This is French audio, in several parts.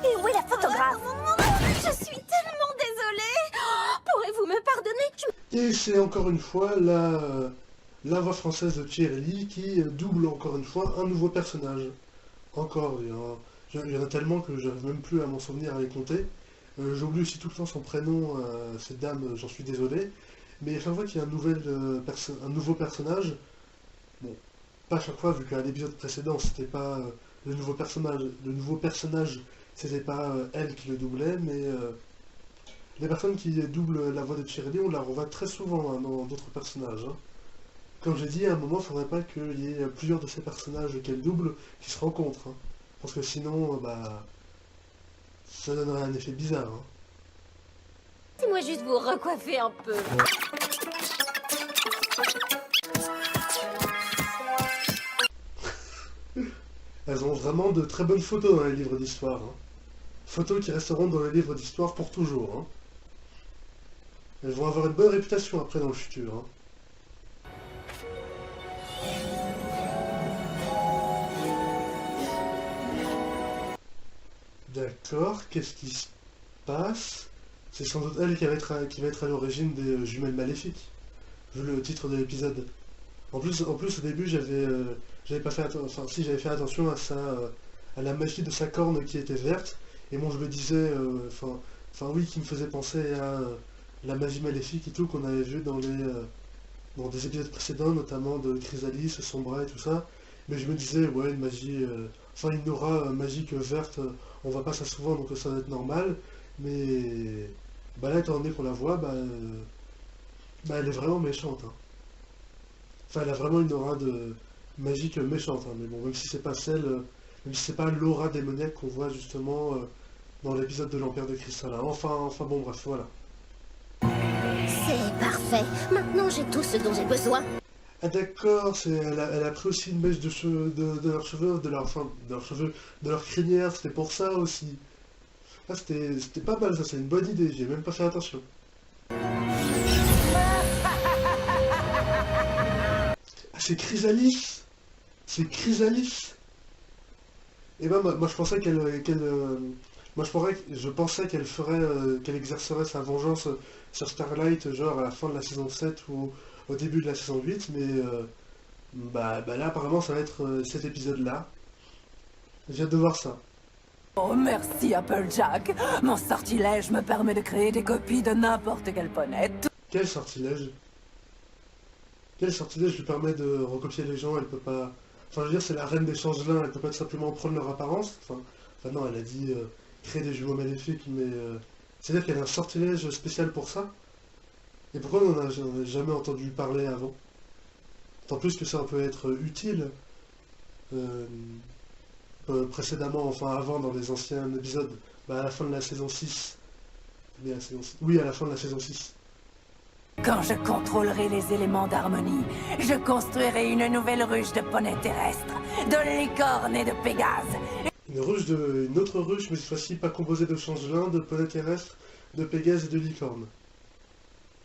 Et où est la photographe? Je suis tellement désolée. Pourrez-vous me pardonner? Et c'est encore une fois la voix française de Thierry Lee qui double encore une fois un nouveau personnage. Encore, il y en a tellement que j'arrive même plus à m'en souvenir, à les compter. J'oublie aussi tout le temps son prénom, cette dame, j'en suis désolé. Mais à chaque fois qu'il y a un nouveau personnage, bon, pas à chaque fois, vu qu'à l'épisode précédent, c'était pas le nouveau personnage, c'était pas elle qui le doublait, mais les personnes qui doublent la voix de Thierry Lee, on la revoit très souvent hein, dans d'autres personnages. Hein. Comme j'ai dit, à un moment, il faudrait pas qu'il y ait plusieurs de ces personnages qu'elle double qui se rencontrent. Hein. Parce que sinon, bah, ça donnerait un effet bizarre. Hein. Laissez-moi juste vous recoiffer un peu. Elles ont vraiment de très bonnes photos dans les livres d'histoire. Hein. Photos qui resteront dans les livres d'histoire pour toujours. Hein. Elles vont avoir une bonne réputation après dans le futur. Hein. D'accord, qu'est-ce qui se passe? C'est sans doute elle qui va être à l'origine des jumelles maléfiques, vu le titre de l'épisode. En plus, au début, j'avais pas fait enfin, si j'avais fait attention à la magie de sa corne qui était verte, et bon, je me disais, enfin oui, qui me faisait penser à la magie maléfique et tout qu'on avait vu dans des épisodes précédents, notamment de Chrysalis, Sombra et tout ça. Mais je me disais, ouais, une magie, enfin une aura magique verte, on voit pas ça souvent, donc ça doit être normal. Mais bah là, étant donné qu'on la voit, bah elle est vraiment méchante. Hein. Enfin, elle a vraiment une aura de magique méchante. Hein. Mais bon, même si c'est pas même si c'est pas l'aura démoniaque qu'on voit justement dans l'épisode de l'Empire de Cristal. Hein. Enfin bon, bref, voilà. C'est parfait. Maintenant, j'ai tout ce dont j'ai besoin. Ah d'accord, elle a pris aussi une mèche de leurs cheveux, de leurs crinières, c'était pour ça aussi. Ah, c'était pas mal ça, c'est une bonne idée, j'ai même pas fait attention. Ah, c'est Chrysalis! C'est Chrysalis! Et ben moi je pensais je pensais qu'elle ferait, qu'elle exercerait sa vengeance sur Starlight, genre à la fin de la saison 7 ou au début de la saison 8, mais bah là apparemment ça va être cet épisode-là. J'ai hâte de voir ça. Oh, merci Applejack. Mon sortilège me permet de créer des copies de n'importe quel poney. Quel sortilège? Quel sortilège lui permet de recopier les gens? Elle peut pas... Enfin, je veux dire, c'est la reine des changelins, elle peut pas tout simplement prendre leur apparence. Enfin non, elle a dit créer des jumeaux maléfiques, mais... C'est-à-dire qu'elle a un sortilège spécial pour ça? Et pourquoi on n'en a jamais entendu parler avant? Tant plus que ça peut être utile. Précédemment, enfin avant, dans les anciens épisodes, bah, à la fin de la saison 6. Mais oui, à la fin de la saison 6. Quand je contrôlerai les éléments d'harmonie, je construirai une nouvelle ruche de poneys terrestres, de licornes et de pégases. Une autre ruche, mais cette fois-ci pas composée de changelins, de poneys terrestres, de pégases et de licornes.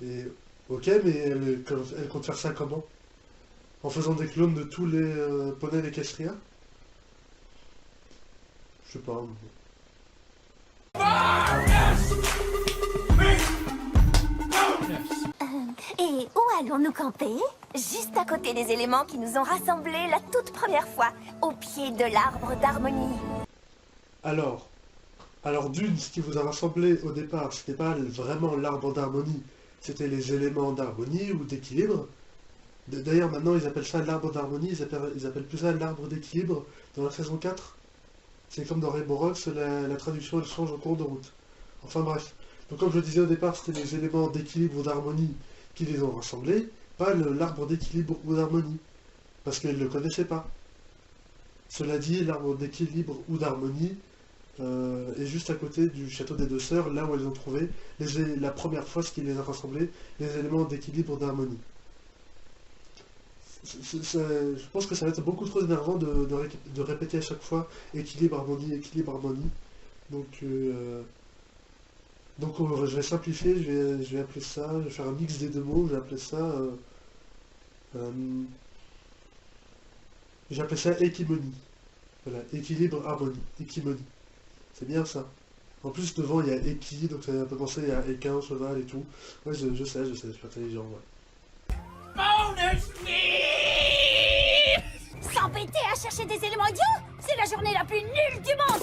Et ok, mais elle compte faire ça comment? En faisant des clones de tous les poneys des Castria? Je sais pas. Et où allons-nous camper? Juste à côté des éléments qui nous ont rassemblés la toute première fois, au pied de l'arbre d'harmonie. Alors d'une, ce qui vous a rassemblé au départ, c'était pas vraiment l'arbre d'harmonie, c'était les éléments d'harmonie ou d'équilibre. D'ailleurs, maintenant, ils appellent ça l'arbre d'harmonie, ils appellent plus ça l'arbre d'équilibre dans la saison 4. C'est comme dans Rainbow Rocks, la traduction elle change au cours de route. Enfin bref. Donc comme je le disais au départ, c'était les éléments d'équilibre ou d'harmonie qui les ont rassemblés, pas l'arbre d'équilibre ou d'harmonie, parce qu'elle ne le connaissait pas. Cela dit, l'arbre d'équilibre ou d'harmonie est juste à côté du château des deux sœurs, là où elles ont trouvé la première fois ce qui les a rassemblés, les éléments d'équilibre ou d'harmonie. Je pense que ça va être beaucoup trop énervant de répéter à chaque fois équilibre, harmonie, équilibre, harmonie. Donc je vais simplifier, je vais appeler ça, je vais faire un mix des deux mots, je vais appeler ça équimonie. Voilà, équilibre, harmonie, équimonie. C'est bien ça. En plus devant il y a équi, donc ça peut penser à équin, cheval et tout. Ouais, je sais, je suis intelligent, ouais. S'embêter à chercher des éléments idiots, c'est la journée la plus nulle du monde.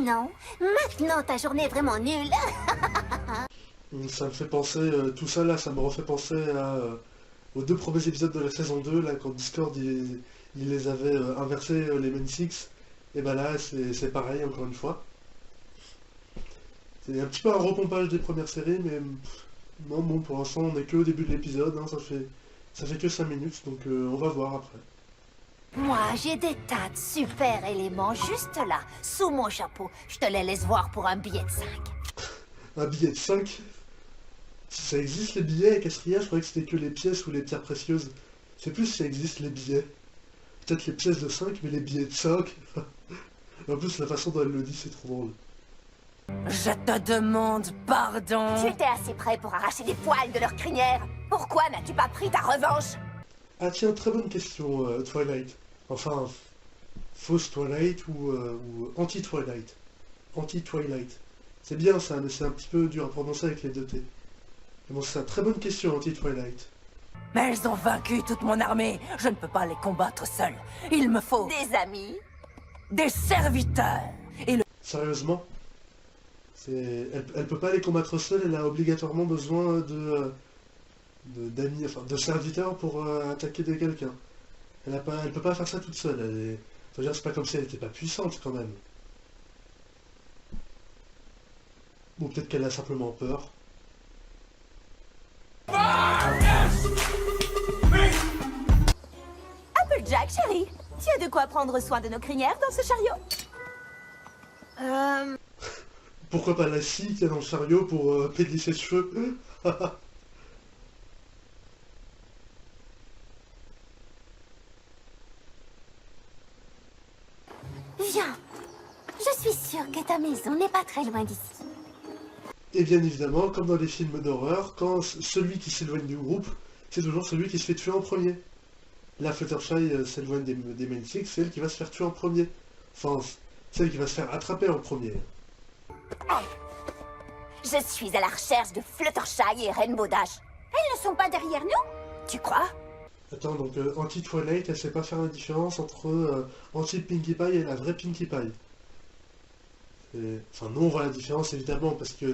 Non, maintenant ta journée est vraiment nulle. Ça me fait penser, tout ça là, ça me refait penser aux 2 premiers épisodes de la saison 2, là, quand Discord il les avait inversés, les main six. Et ben là, c'est pareil, encore une fois. C'est un petit peu un repompage des premières séries, mais non, bon, pour l'instant, on n'est que au début de l'épisode, hein, ça fait que 5 minutes, donc on va voir après. Moi, j'ai des tas de super éléments juste là, sous mon chapeau. Je te les laisse voir pour un billet de 5. Un billet de 5? Ça existe les billets, Castria? Je croyais que c'était que les pièces ou les pierres précieuses. Je sais plus si ça existe les billets. Peut-être les pièces de 5, mais les billets de 5. En plus, la façon dont elle le dit, c'est trop drôle. Je te demande pardon. Tu étais assez prêt pour arracher des poils de leur crinière. Pourquoi n'as-tu pas pris ta revanche? Ah tiens, très bonne question, Twilight. Enfin, fausse Twilight ou anti-Twilight. Anti-Twilight. C'est bien ça, mais c'est un petit peu dur à prononcer avec les 2 T. Mais bon, c'est une très bonne question, anti-Twilight. Mais elles ont vaincu toute mon armée. Je ne peux pas les combattre seul. Il me faut Des amis? des serviteurs. Et le... Sérieusement? Elle peut pas les combattre seule, elle a obligatoirement besoin d'amis, enfin de serviteurs pour attaquer quelqu'un. Elle peut pas faire ça toute seule. Faut dire, c'est pas comme si elle était pas puissante quand même. Ou peut-être qu'elle a simplement peur. Applejack, chérie, tu as de quoi prendre soin de nos crinières dans ce chariot? Pourquoi pas la scie qu'il y a dans le chariot pour pédler ses cheveux? Viens, je suis sûre que ta maison n'est pas très loin d'ici. Et bien évidemment, comme dans les films d'horreur, quand celui qui s'éloigne du groupe, c'est toujours celui qui se fait tuer en premier. Là, Fluttershy s'éloigne des Main Six, c'est elle qui va se faire tuer en premier. Enfin, c'est elle qui va se faire attraper en premier. Je suis à la recherche de Fluttershy et Rainbow Dash. Elles ne sont pas derrière nous? Tu crois? Attends, donc anti-Twilight, elle sait pas faire la différence entre anti-Pinkie Pie et la vraie Pinkie Pie. Enfin, non, on voit la différence évidemment, parce que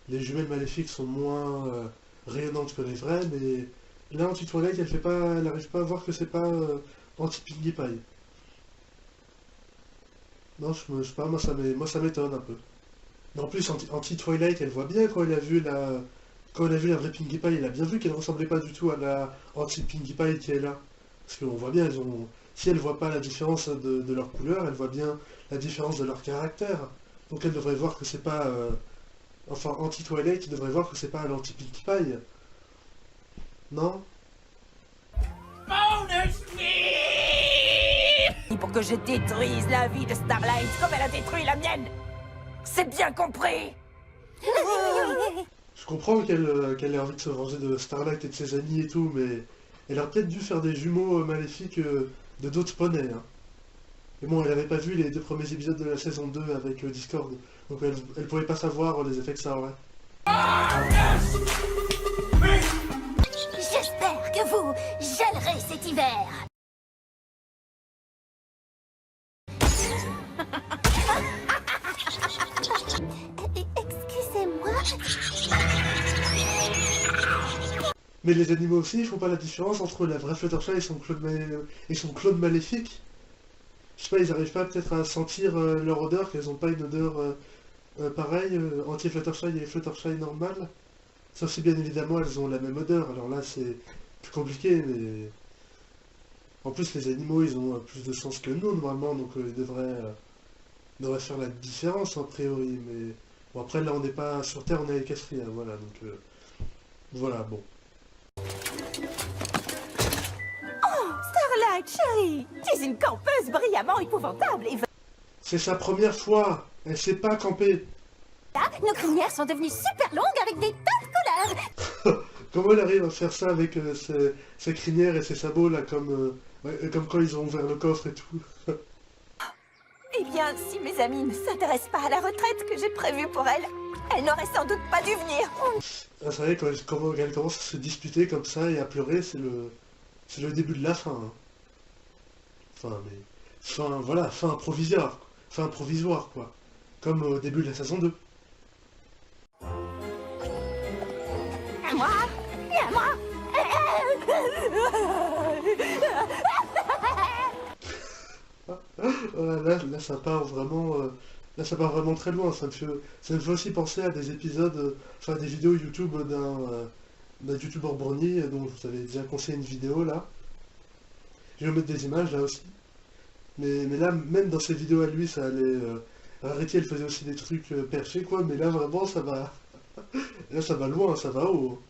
les jumelles maléfiques sont moins rayonnantes que les vraies, mais là, anti-Twilight, elle n'arrive pas à voir que c'est pas anti-Pinkie Pie. Non, je sais pas, moi ça m'étonne un peu. Mais en plus, anti-Twilight, elle voit bien quand elle a vu la vraie Pinkie Pie, elle a bien vu qu'elle ressemblait pas du tout à la anti-Pinkie Pie qui est là. Parce qu'on voit bien, si elle voit pas la différence de leur couleur, elle voit bien la différence de leur caractère. Donc elle devrait voir que c'est pas... Enfin, anti-Twilight devrait voir que c'est pas l'anti-Pinkie Pie. Non? Pour que je détruise la vie de Starlight comme elle a détruit la mienne. C'est bien compris. Je comprends qu'elle ait envie de se venger de Starlight et de ses amis et tout, mais elle aurait peut-être dû faire des jumeaux maléfiques de d'autres poneys. Hein. Mais bon, elle avait pas vu les 2 premiers épisodes de la saison 2 avec Discord, donc elle pouvait pas savoir les effets que ça aurait. J'espère que vous gèlerez cet hiver. Excusez-moi. Mais les animaux aussi, ils font pas la différence entre la vraie Fluttershy et son clone maléfique. Je sais pas, ils arrivent pas peut-être à sentir leur odeur, qu'elles ont pas une odeur Pareil, anti-Fluttershy et Fluttershy normal. Sauf si bien évidemment elles ont la même odeur. Alors là c'est plus compliqué, mais... En plus les animaux ils ont plus de sens que nous normalement, donc ils devraient faire la différence a priori. Mais bon après là on n'est pas sur Terre, on est avec Astria, voilà. Donc voilà, bon. Starlight, chérie, tu es une campeuse brillamment épouvantable. Et C'est sa première fois, elle sait pas camper. voilà, nos crinières sont devenues super longues avec des tas de couleurs. Comment elle arrive à faire ça avec ses crinières et ses sabots là, comme quand ils ont ouvert le coffre et tout. Eh bien, si mes amis ne s'intéressent pas à la retraite que j'ai prévue pour elles, elles n'auraient sans doute pas dû venir. Ah, c'est vrai, quand elle commence à se disputer comme ça et à pleurer, c'est le début de la fin. Hein. Voilà, fin provisoire. Fin provisoire, quoi. Comme au début de la saison 2. À moi, et à moi. Là, ça part vraiment... là, ça part vraiment très loin. Ça me fait aussi penser à des épisodes... Enfin, des vidéos YouTube d'un youtubeur brownie dont je vous avais déjà conseillé une vidéo, là. Je vais mettre des images, là aussi. Mais là, même dans ses vidéos à lui, ça allait... Rarity, elle faisait aussi des trucs perchés, quoi. Mais là, vraiment, ça va... Là, ça va loin, ça va haut.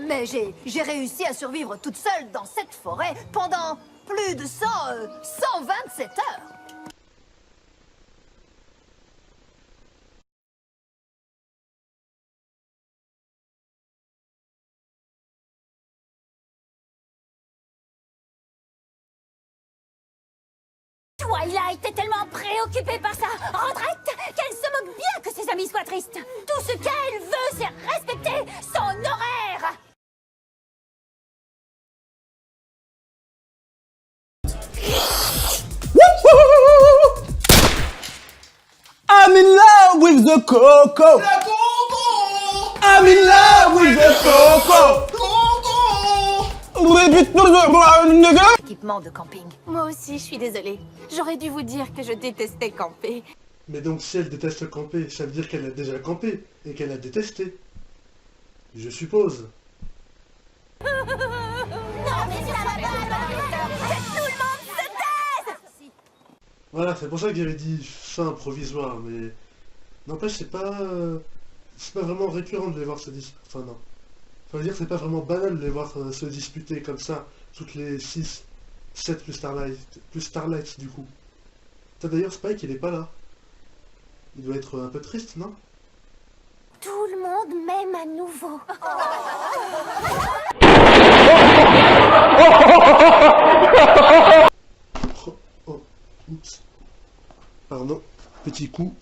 Mais j'ai réussi à survivre toute seule dans cette forêt pendant plus de 127 heures. Twilight est tellement préoccupée par sa retraite qu'elle se moque bien que ses amis soient tristes. Tout ce qu'elle veut, c'est respecter son horaire. I'm in love with the coco. I'm in love with the coco. Équipement de camping. Moi aussi, je suis désolée. J'aurais dû vous dire que je détestais camper. Mais donc, si elle déteste camper, ça veut dire qu'elle a déjà campé et qu'elle a détesté. Je suppose. Non, mais ça va pas. Tout le monde se taise. Voilà, c'est pour ça que j'avais dit fin provisoire, mais... N'empêche, c'est pas vraiment récurrent de les voir se disputer. Enfin, non. Faut dire, c'est pas vraiment banal de les voir se disputer comme ça, toutes les 6, 7 plus Starlight du coup. D'ailleurs, Spike, il est pas là. Il doit être un peu triste, non? Tout le monde m'aime à nouveau. Oh, oups. Pardon, petit coup.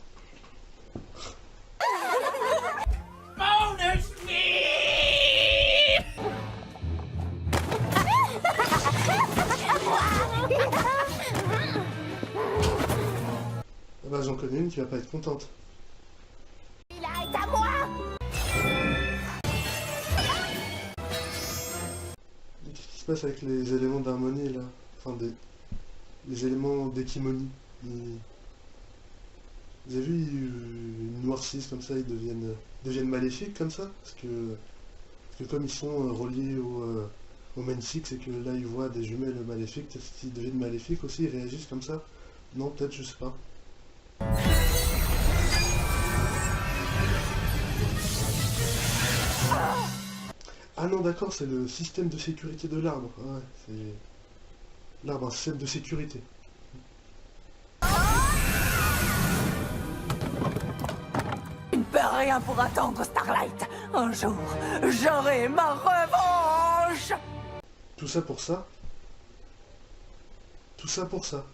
Ah bah j'en connais une qui va pas être contente. Il est à moi. Qu'est-ce qui se passe avec les éléments d'harmonie là? Enfin les éléments d'équimonie. Vous avez vu, ils noircissent comme ça, ils deviennent maléfiques comme ça? Parce que comme ils sont reliés au Main Six et que là ils voient des jumelles maléfiques, peut-être qu'ils deviennent maléfiques aussi, ils réagissent comme ça? Non, peut-être, je sais pas. Ah non, d'accord, c'est le système de sécurité de l'arbre. Ah ouais, c'est... L'arbre, un système de sécurité. Tu ne peux rien pour attendre, Starlight. Un jour, j'aurai ma revanche. Tout ça pour ça? Tout ça pour ça?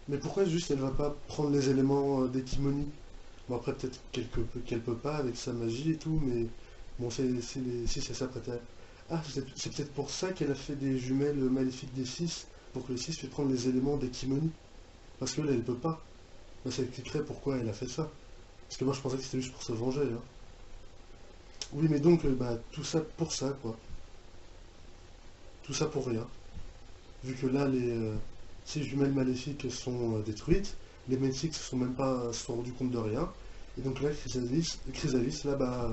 Mais pourquoi juste elle va pas prendre les éléments d'équimonie? Bon après peut-être qu'elle peut pas avec sa magie et tout, mais bon si elle s'apprête Ah, c'est peut-être pour ça qu'elle a fait des jumelles maléfiques des 6, pour que les 6 puissent prendre les éléments des Kimoni. Parce que là, elle peut pas. Bah, ça expliquerait pourquoi elle a fait ça. Parce que moi, je pensais que c'était juste pour se venger, hein. Oui, mais donc, bah, tout ça pour ça, quoi. Tout ça pour rien. Vu que là, ces jumelles maléfiques sont détruites, les Métiques se sont même pas se sont rendus compte de rien. Et donc là, Chrysalis là, bah,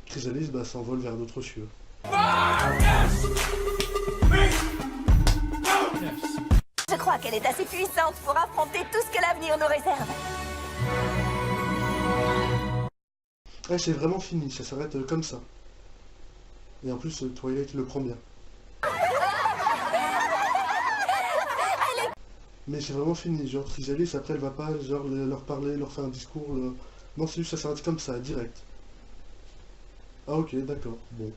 Chrysalis, bah, s'envole vers d'autres cieux. Je crois qu'elle est assez puissante pour affronter tout ce que l'avenir nous réserve. Ouais, c'est vraiment fini, ça s'arrête comme ça. Et en plus, Twilight le prend bien. Mais c'est vraiment fini, genre Chrysalis, après elle va pas genre leur parler, leur faire un discours. Non, c'est juste ça s'arrête comme ça, direct. Ah ok, d'accord, bon.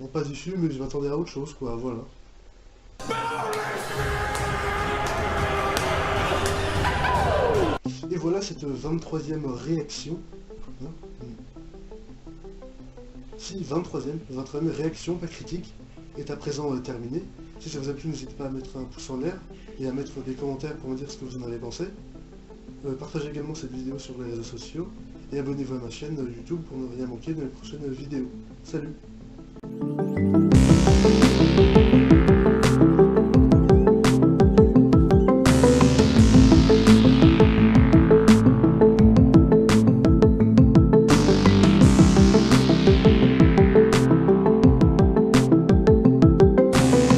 Bon, pas déçu, mais je m'attendais à autre chose, quoi, voilà. Et voilà cette 23e réaction. Hein, si, 23e réaction, pas critique, est à présent terminée. Si ça vous a plu, n'hésitez pas à mettre un pouce en l'air et à mettre des commentaires pour me dire ce que vous en avez pensé. Partagez également cette vidéo sur les réseaux sociaux et abonnez-vous à ma chaîne YouTube pour ne rien manquer de mes prochaines vidéos. Salut!